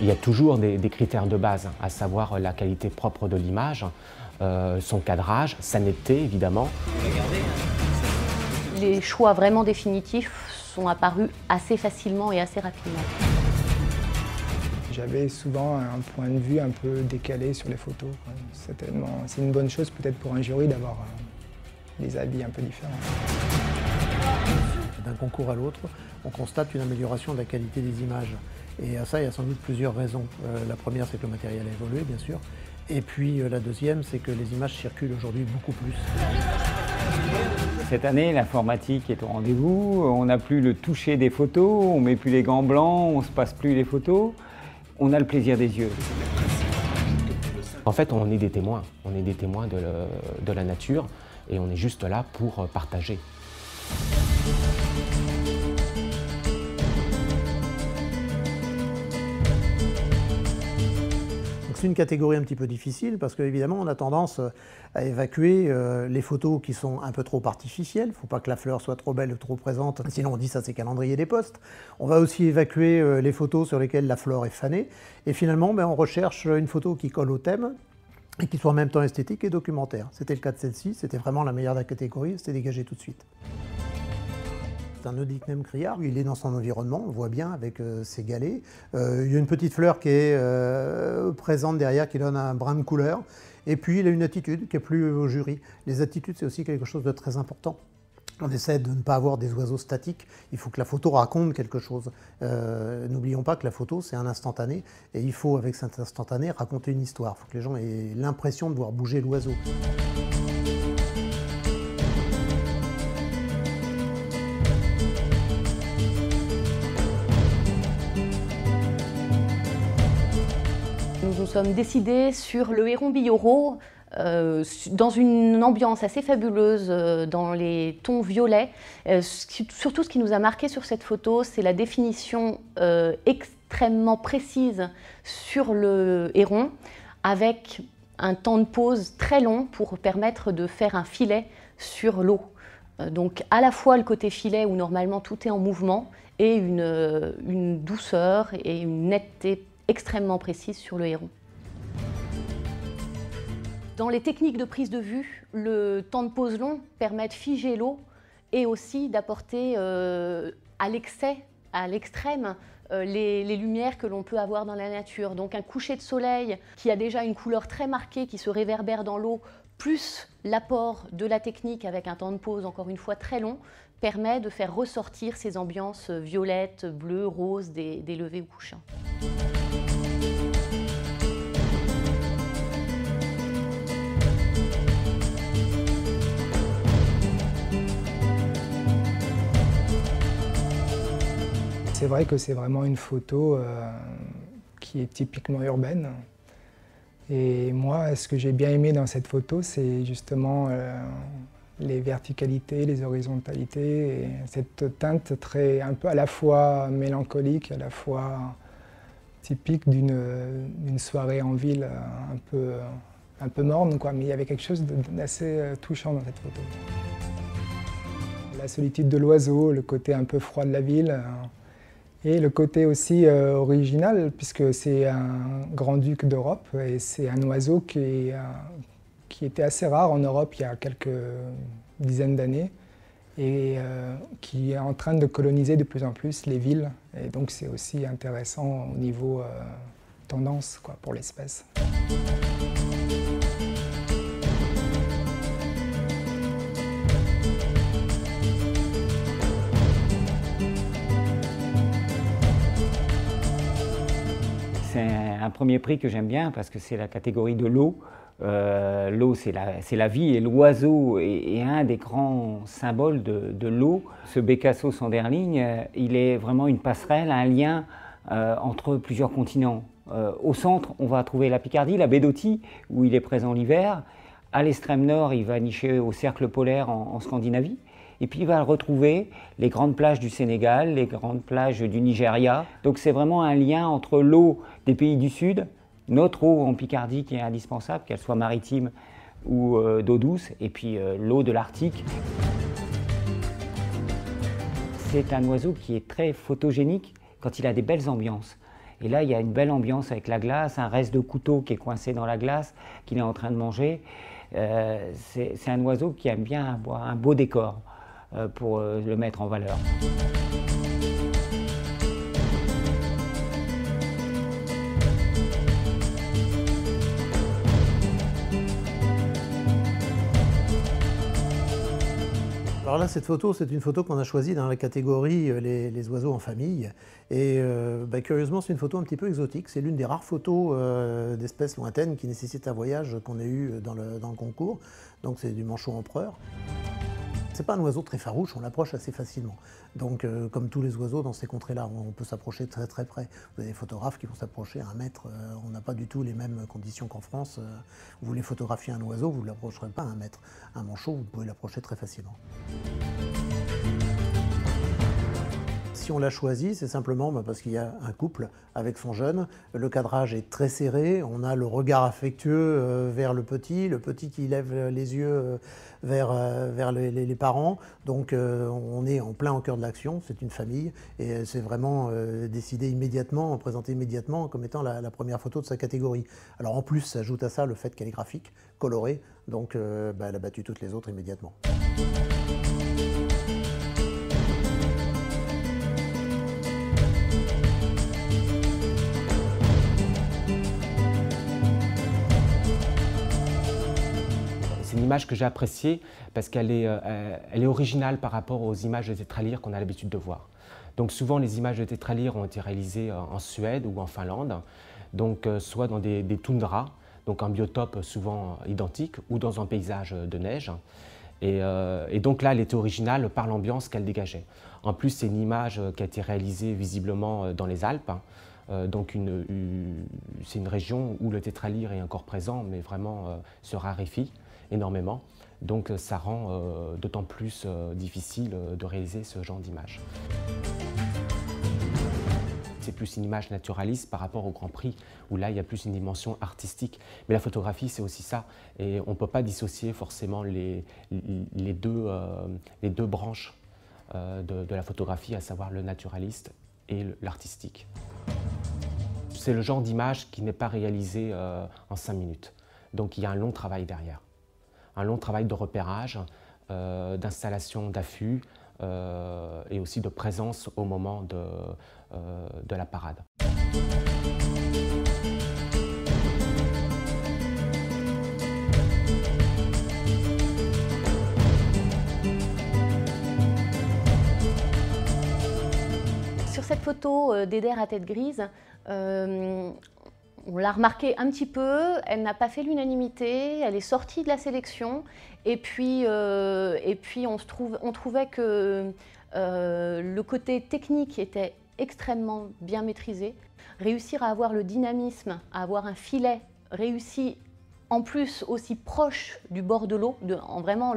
Il y a toujours des critères de base, à savoir la qualité propre de l'image, son cadrage, sa netteté évidemment. Les choix vraiment définitifs sont apparus assez facilement et assez rapidement. J'avais souvent un point de vue un peu décalé sur les photos. C'est une bonne chose peut-être pour un jury d'avoir des avis un peu différents. D'un concours à l'autre, on constate une amélioration de la qualité des images. Et à ça, il y a sans doute plusieurs raisons. La première, c'est que le matériel a évolué, bien sûr. Et puis la deuxième, c'est que les images circulent aujourd'hui beaucoup plus. Cette année, l'informatique est au rendez-vous. On n'a plus le toucher des photos, on ne met plus les gants blancs, on ne se passe plus les photos. On a le plaisir des yeux. En fait, on est des témoins de la nature et on est juste là pour partager. C'est une catégorie un petit peu difficile parce qu'évidemment on a tendance à évacuer les photos qui sont un peu trop artificielles. Il ne faut pas que la fleur soit trop belle ou trop présente, sinon on dit ça c'est calendrier des postes. On va aussi évacuer les photos sur lesquelles la fleur est fanée. Et finalement on recherche une photo qui colle au thème et qui soit en même temps esthétique et documentaire. C'était le cas de celle-ci, c'était vraiment la meilleure de la catégorie, c'était dégagé tout de suite. C'est un Eudicnem criard, il est dans son environnement, on le voit bien avec ses galets. Il y a une petite fleur qui est présente derrière, qui donne un brin de couleur. Et puis il a une attitude qui est plus au jury. Les attitudes, c'est aussi quelque chose de très important. On essaie de ne pas avoir des oiseaux statiques, il faut que la photo raconte quelque chose. N'oublions pas que la photo, c'est un instantané, et il faut, avec cet instantané, raconter une histoire. Il faut que les gens aient l'impression de voir bouger l'oiseau. Nous sommes décidés sur le héron billoro dans une ambiance assez fabuleuse, dans les tons violets. Surtout, ce qui nous a marqué sur cette photo, c'est la définition extrêmement précise sur le héron, avec un temps de pause très long pour permettre de faire un filet sur l'eau. Donc à la fois le côté filet où normalement tout est en mouvement et une douceur et une netteté extrêmement précise sur le héron. Dans les techniques de prise de vue, le temps de pause long permet de figer l'eau et aussi d'apporter à l'excès, à l'extrême, les lumières que l'on peut avoir dans la nature. Donc un coucher de soleil qui a déjà une couleur très marquée, qui se réverbère dans l'eau, plus l'apport de la technique avec un temps de pause encore une fois très long, permet de faire ressortir ces ambiances violettes, bleues, roses des levers ou couchants. C'est vrai que c'est vraiment une photo qui est typiquement urbaine. Et moi, ce que j'ai bien aimé dans cette photo, c'est justement les verticalités, les horizontalités, et cette teinte un peu à la fois mélancolique, à la fois typique d'une soirée en ville un peu morne, quoi. Mais il y avait quelque chose d'assez touchant dans cette photo. La solitude de l'oiseau, le côté un peu froid de la ville, et le côté aussi original, puisque c'est un grand-duc d'Europe, et c'est un oiseau qui était assez rare en Europe il y a quelques dizaines d'années, et qui est en train de coloniser de plus en plus les villes. Et donc c'est aussi intéressant au niveau tendance, quoi, pour l'espèce. C'est un premier prix que j'aime bien parce que c'est la catégorie de l'eau. L'eau, c'est la vie, et l'oiseau est un des grands symboles de l'eau. Ce Bécasso Sanderling, il est vraiment une passerelle, un lien entre plusieurs continents. Au centre, on va trouver la Picardie, la baie d'Authie, où il est présent l'hiver. À l'extrême nord, il va nicher au cercle polaire en Scandinavie. Et puis il va retrouver les grandes plages du Sénégal, les grandes plages du Nigeria. Donc c'est vraiment un lien entre l'eau des pays du Sud, notre eau en Picardie qui est indispensable, qu'elle soit maritime ou d'eau douce, et puis l'eau de l'Arctique. C'est un oiseau qui est très photogénique quand il a des belles ambiances. Et là, il y a une belle ambiance avec la glace, un reste de couteau qui est coincé dans la glace, qu'il est en train de manger. C'est un oiseau qui aime bien avoir un beau décor pour le mettre en valeur. Alors là, cette photo, c'est une photo qu'on a choisie dans la catégorie les oiseaux en famille. Et curieusement, c'est une photo un petit peu exotique. C'est l'une des rares photos d'espèces lointaines qui nécessitent un voyage qu'on ait eu dans le concours. Donc c'est du manchot empereur. C'est pas un oiseau très farouche, on l'approche assez facilement. Donc comme tous les oiseaux dans ces contrées-là, on peut s'approcher très très près. Vous avez des photographes qui vont s'approcher à 1 mètre. On n'a pas du tout les mêmes conditions qu'en France. Vous voulez photographier un oiseau, vous ne l'approcherez pas à 1 mètre. Un manchot, vous pouvez l'approcher très facilement. Si on l'a choisi, c'est simplement parce qu'il y a un couple avec son jeune. Le cadrage est très serré, on a le regard affectueux vers le petit qui lève les yeux vers les parents. Donc on est en plein au cœur de l'action, c'est une famille et c'est vraiment décidé immédiatement, présenté immédiatement comme étant la première photo de sa catégorie. Alors en plus, s'ajoute à ça le fait qu'elle est graphique, colorée, donc elle a battu toutes les autres immédiatement. C'est une image que j'ai appréciée parce qu'elle est, elle est originale par rapport aux images de tétralyres qu'on a l'habitude de voir. Donc souvent les images de tétralyres ont été réalisées en Suède ou en Finlande, donc soit dans des toundras, donc un biotope souvent identique, ou dans un paysage de neige. Et donc là, elle était originale par l'ambiance qu'elle dégageait. En plus, c'est une image qui a été réalisée visiblement dans les Alpes. Donc c'est une région où le tétralyre est encore présent, mais vraiment se raréfie énormément. Donc ça rend d'autant plus difficile de réaliser ce genre d'image. C'est plus une image naturaliste par rapport au Grand Prix, où là il y a plus une dimension artistique. Mais la photographie c'est aussi ça, et on ne peut pas dissocier forcément les deux branches de la photographie, à savoir le naturaliste et l'artistique. C'est le genre d'image qui n'est pas réalisé en 5 minutes. Donc il y a un long travail derrière. Un long travail de repérage, d'installation d'affût et aussi de présence au moment de la parade. Sur cette photo d'Eider à tête grise, on l'a remarqué un petit peu, elle n'a pas fait l'unanimité, elle est sortie de la sélection et puis on trouvait que le côté technique était extrêmement bien maîtrisé. Réussir à avoir le dynamisme, à avoir un filet réussi en plus aussi proche du bord de l'eau, vraiment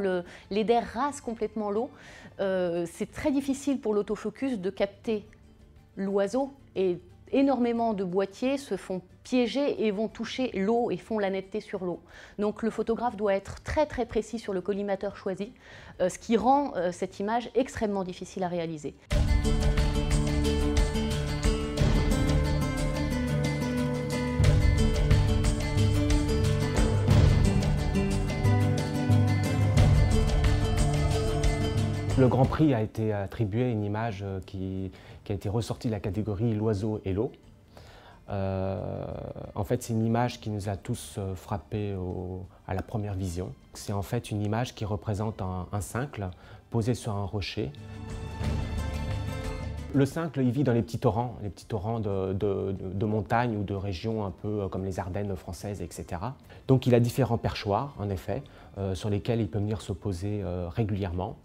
l'Eider rase complètement l'eau, c'est très difficile pour l'autofocus de capter l'oiseau et énormément de boîtiers se font piéger et vont toucher l'eau et font la netteté sur l'eau. Donc le photographe doit être très très précis sur le collimateur choisi, ce qui rend cette image extrêmement difficile à réaliser. Le Grand Prix a été attribué à une image qui a été ressortie de la catégorie l'oiseau et l'eau. En fait, c'est une image qui nous a tous frappés à la première vision. C'est en fait une image qui représente un cincle posé sur un rocher. Le cincle, il vit dans les petits torrents de montagne ou de régions un peu comme les Ardennes françaises, etc. Donc il a différents perchoirs, en effet, sur lesquels il peut venir se poser régulièrement.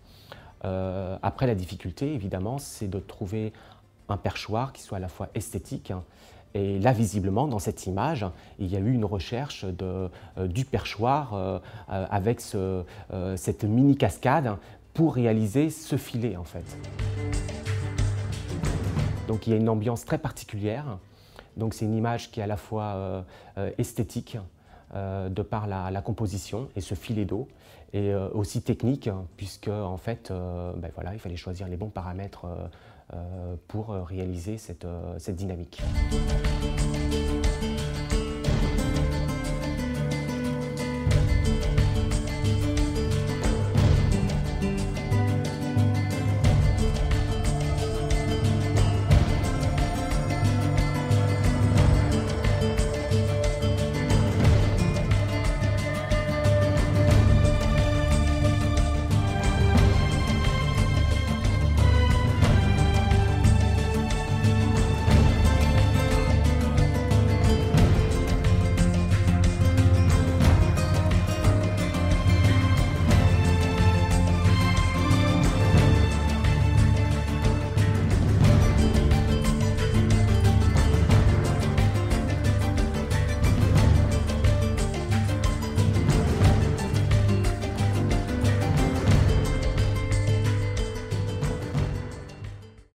Après, la difficulté, évidemment, c'est de trouver un perchoir qui soit à la fois esthétique. Et là, visiblement, dans cette image, il y a eu une recherche du perchoir avec cette mini cascade pour réaliser ce filet, en fait. Donc il y a une ambiance très particulière. Donc c'est une image qui est à la fois esthétique, de par la composition et ce filet d'eau, et aussi technique, puisque en fait, voilà, il fallait choisir les bons paramètres pour réaliser cette dynamique.